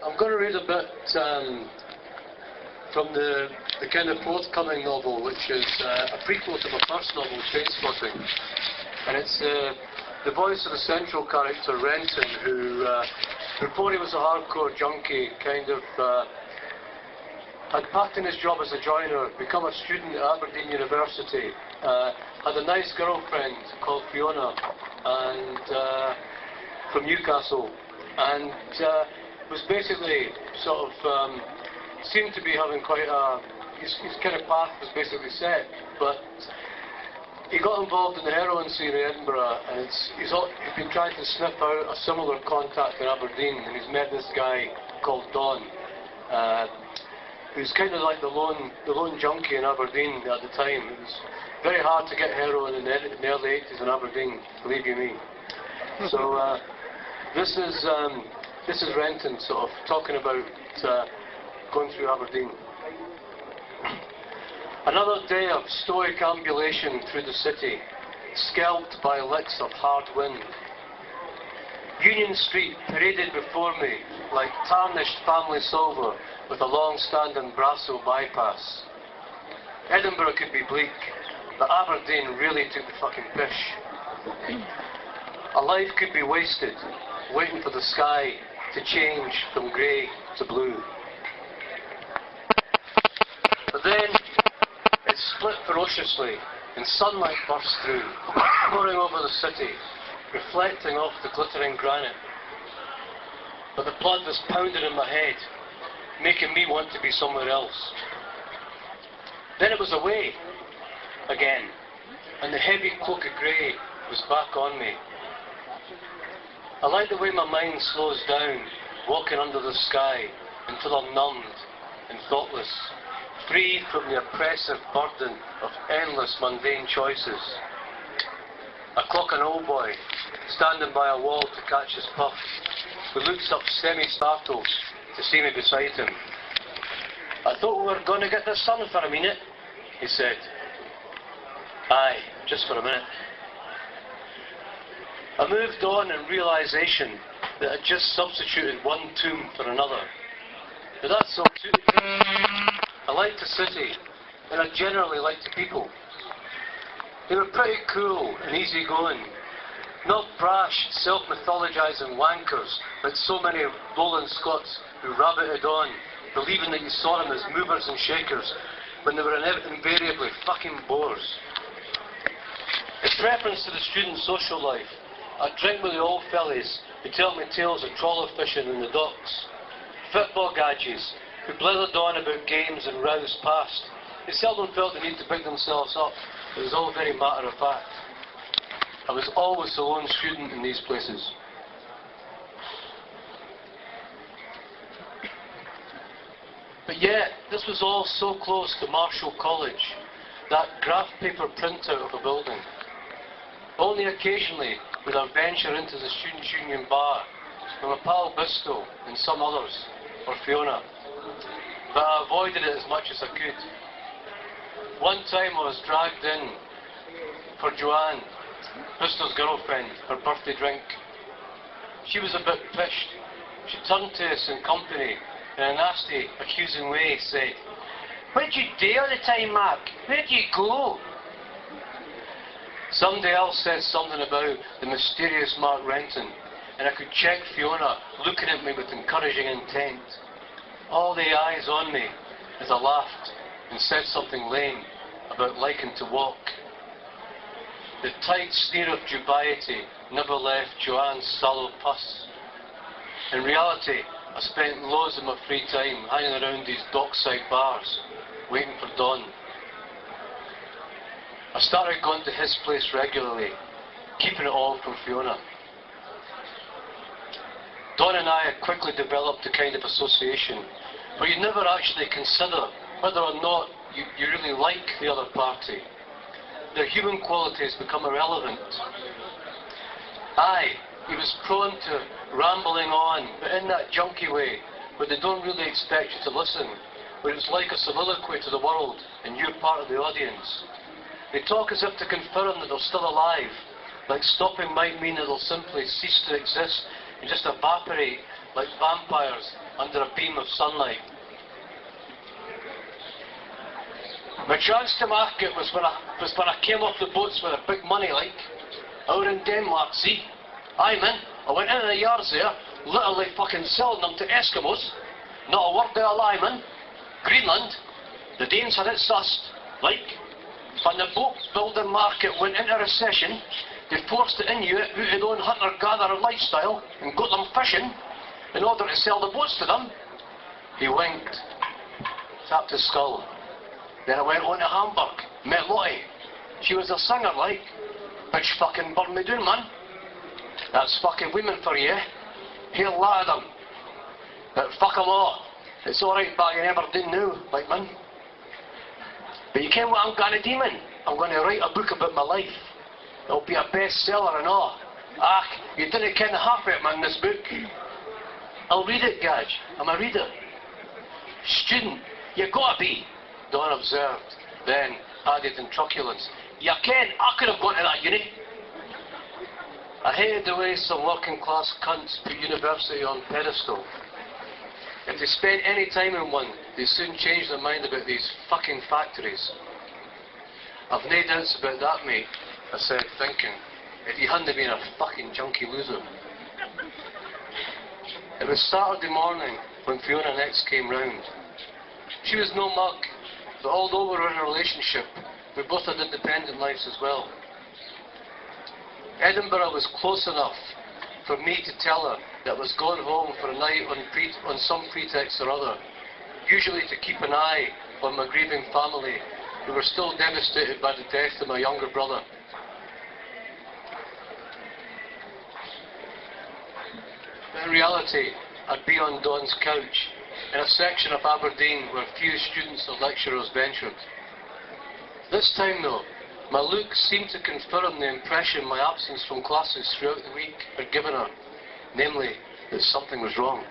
I'm going to read a bit from the kind of forthcoming novel, which is a prequel to my first novel, Trainspotting. And it's the voice of the central character, Renton, who, before he was a hardcore junkie, kind of had packed in his job as a joiner, become a student at Aberdeen University, had a nice girlfriend called Fiona, and from Newcastle, and was basically sort of seemed to be having quite a his kind of path was basically set, but he got involved in the heroin scene in Edinburgh, and he's been trying to sniff out a similar contact in Aberdeen, and he's met this guy called Don, who's kind of like the lone junkie in Aberdeen at the time. It was very hard to get heroin in the early 80s in Aberdeen, believe you me. So this is Renton sort of talking about going through Aberdeen. Another day of stoic ambulation through the city, scalped by licks of hard wind. Union Street paraded before me like tarnished family silver with a long-standing Brasso bypass. Edinburgh could be bleak, but Aberdeen really took the fucking pish. A life could be wasted, waiting for the sky to change from grey to blue. But then, it split ferociously, and sunlight burst through, pouring over the city, reflecting off the glittering granite. But the blood was pounding in my head, making me want to be somewhere else. Then it was away, again, and the heavy cloak of grey was back on me. I like the way my mind slows down, walking under the sky, until I'm numbed and thoughtless, free from the oppressive burden of endless mundane choices. I clock an old boy, standing by a wall to catch his puff, who looks up semi-startled to see me beside him. "I thought we were going to get the sun for a minute," he said. "Aye, just for a minute." I moved on in realisation that I'd just substituted one tomb for another. But that's all too. I liked the city, and I generally liked the people. They were pretty cool and easygoing, not brash, self-mythologising wankers like so many Lowland Scots who rabbited on, believing that you saw them as movers and shakers when they were invariably fucking bores. In preference to the student social life, I'd drink with the old fellies who tell me tales of trawler fishing in the docks, football gadgets who blithered on about games and rows past. They seldom felt the need to pick themselves up. It was all very matter of fact. I was always the lone student in these places. But yet, this was all so close to Marshall College, that graph paper printout of a building. Only occasionally would I venture into the Students' Union bar with my pal Bisto and some others, or Fiona, but I avoided it as much as I could. One time I was dragged in for Joanne, Bisto's girlfriend, her birthday drink. She was a bit pissed. She turned to us in company in a nasty, accusing way, said, "What do you do all the time, Mark? Where do you go?" Somebody else said something about the mysterious Mark Renton, and I could check Fiona looking at me with encouraging intent. All the eyes on me as I laughed and said something lame about liking to walk. The tight sneer of dubiety never left Joanne's sallow pus. In reality, I spent loads of my free time hanging around these dockside bars, waiting for dawn. I started going to his place regularly, keeping it all from Fiona. Don and I had quickly developed a kind of association where you never actually consider whether or not you really like the other party. Their human qualities become irrelevant. Aye, he was prone to rambling on, but in that junky way, where they don't really expect you to listen, where it's like a soliloquy to the world and you're part of the audience. They talk as if to confirm that they're still alive, like stopping might mean that they'll simply cease to exist and just evaporate like vampires under a beam of sunlight. My chance to market was when I came off the boats with a big money like, out in Denmark, see? Aye man, I went in the yards there, literally fucking selling them to Eskimos. Not a word there a lie, man. Greenland, the Danes had it sussed. Like, when the boat building market went into recession, they forced the Inuit out of their own hunter-gatherer lifestyle and got them fishing in order to sell the boats to them. He winked, tapped his skull. Then I went on to Hamburg, met Lottie. She was a singer, like. Bitch fucking burned me down, man. That's fucking women for you, eh? Hear a lot of them. But fuck them all. It's alright back in Aberdeen now, like man. But you ken what I'm going to do, man? I'm going to write a book about my life. It'll be a bestseller and all. Ah, you didn't ken half of it, man, this book. I'll read it, Gaj. I'm a reader. Student, you gotta be, Don observed, then added in truculence. You ken, I could have gone to that uni. I hated the way some working class cunts put university on pedestal. If they spent any time in one, they soon change their mind about these fucking factories. I've no doubts about that, mate, I said, thinking, if you hadn't been a fucking junky loser. It was Saturday morning when Fiona next came round. She was no mug, but although we were in a relationship, we both had independent lives as well. Edinburgh was close enough for me to tell her that I was going home for a night on some pretext or other, usually to keep an eye on my grieving family, who were still devastated by the death of my younger brother. In reality, I'd be on Don's couch, in a section of Aberdeen where few students or lecturers ventured. This time though, my look seemed to confirm the impression my absence from classes throughout the week had given her, namely, that something was wrong.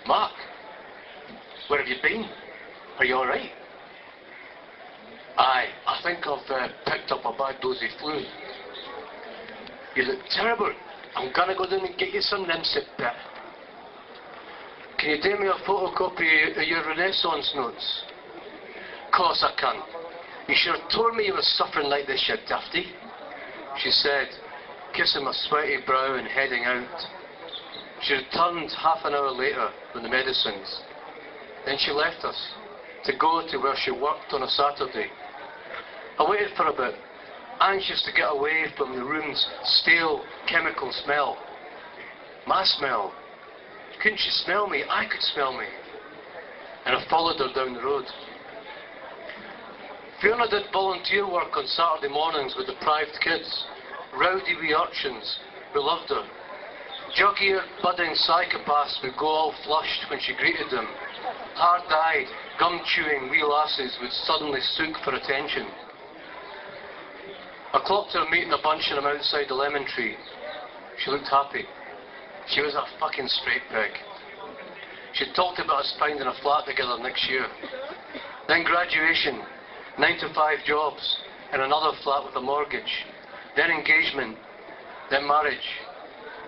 Mark, where have you been? Are you alright? Aye, I think I've picked up a bad dose of flu. You look terrible. I'm gonna go down and get you some Nimsip bit. Can you do me a photocopy of your Renaissance notes? Course I can. You should have told me you were suffering like this, you dafty, she said, kissing my sweaty brow and heading out. She returned half an hour later with the medicines. Then she left us to go to where she worked on a Saturday. I waited for a bit, anxious to get away from the room's stale chemical smell. My smell. Couldn't she smell me? I could smell me. And I followed her down the road. Fiona did volunteer work on Saturday mornings with deprived kids, rowdy wee urchins who loved her. Jug-eared, budding psychopaths would go all flushed when she greeted them. Hard-eyed, gum-chewing wee lasses would suddenly sook for attention. I clocked her meeting a bunch of them outside the lemon tree. She looked happy. She was a fucking straight peg. She'd talked about us finding a flat together next year. Then graduation, 9-to-5 jobs, and another flat with a mortgage. Then engagement, then marriage,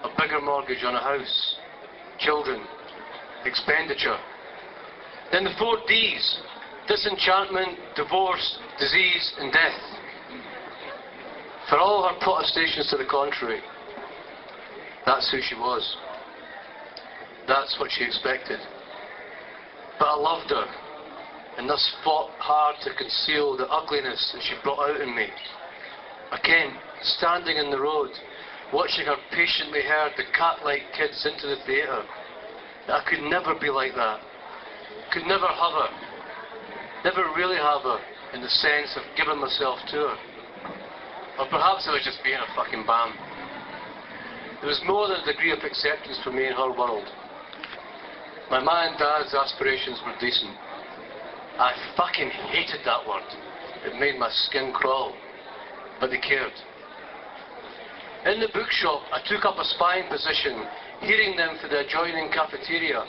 a bigger mortgage on a house, children, expenditure. Then the 4 Ds, disenchantment, divorce, disease, and death. For all her protestations to the contrary, that's who she was. That's what she expected. But I loved her, and thus fought hard to conceal the ugliness that she brought out in me. I came, standing in the road, watching her patiently herd the cat-like kids into the theatre. I could never be like that. Could never have her. Never really have her, in the sense of giving myself to her. Or perhaps I was just being a fucking bam. There was more than a degree of acceptance for me in her world. My ma and dad's aspirations were decent. I fucking hated that word. It made my skin crawl. But they cared. In the bookshop, I took up a spying position, hearing them for the adjoining cafeteria.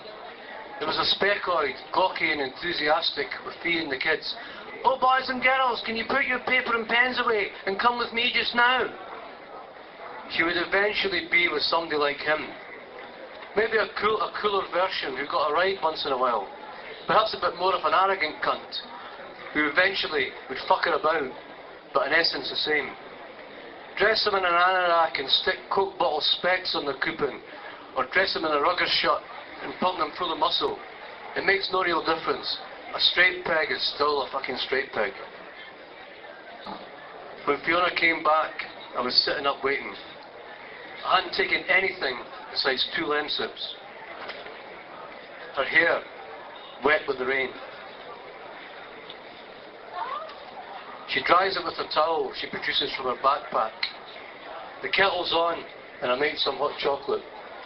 There was a specoid, gawky and enthusiastic, with Fee and the kids. "Oh, boys and girls, can you put your paper and pens away and come with me just now?" She would eventually be with somebody like him. Maybe a cooler version who got a ride once in a while. Perhaps a bit more of an arrogant cunt, who eventually would fuck her about, but in essence the same. Dress them in an anorak and stick Coke bottle specs on their coupon, or dress them in a rugger shirt and pump them full of muscle. It makes no real difference. A straight peg is still a fucking straight peg. When Fiona came back, I was sitting up waiting. I hadn't taken anything besides 2 Lemsips. Her hair, wet with the rain. She dries it with a towel she produces from her backpack. The kettle's on, and I made some hot chocolate.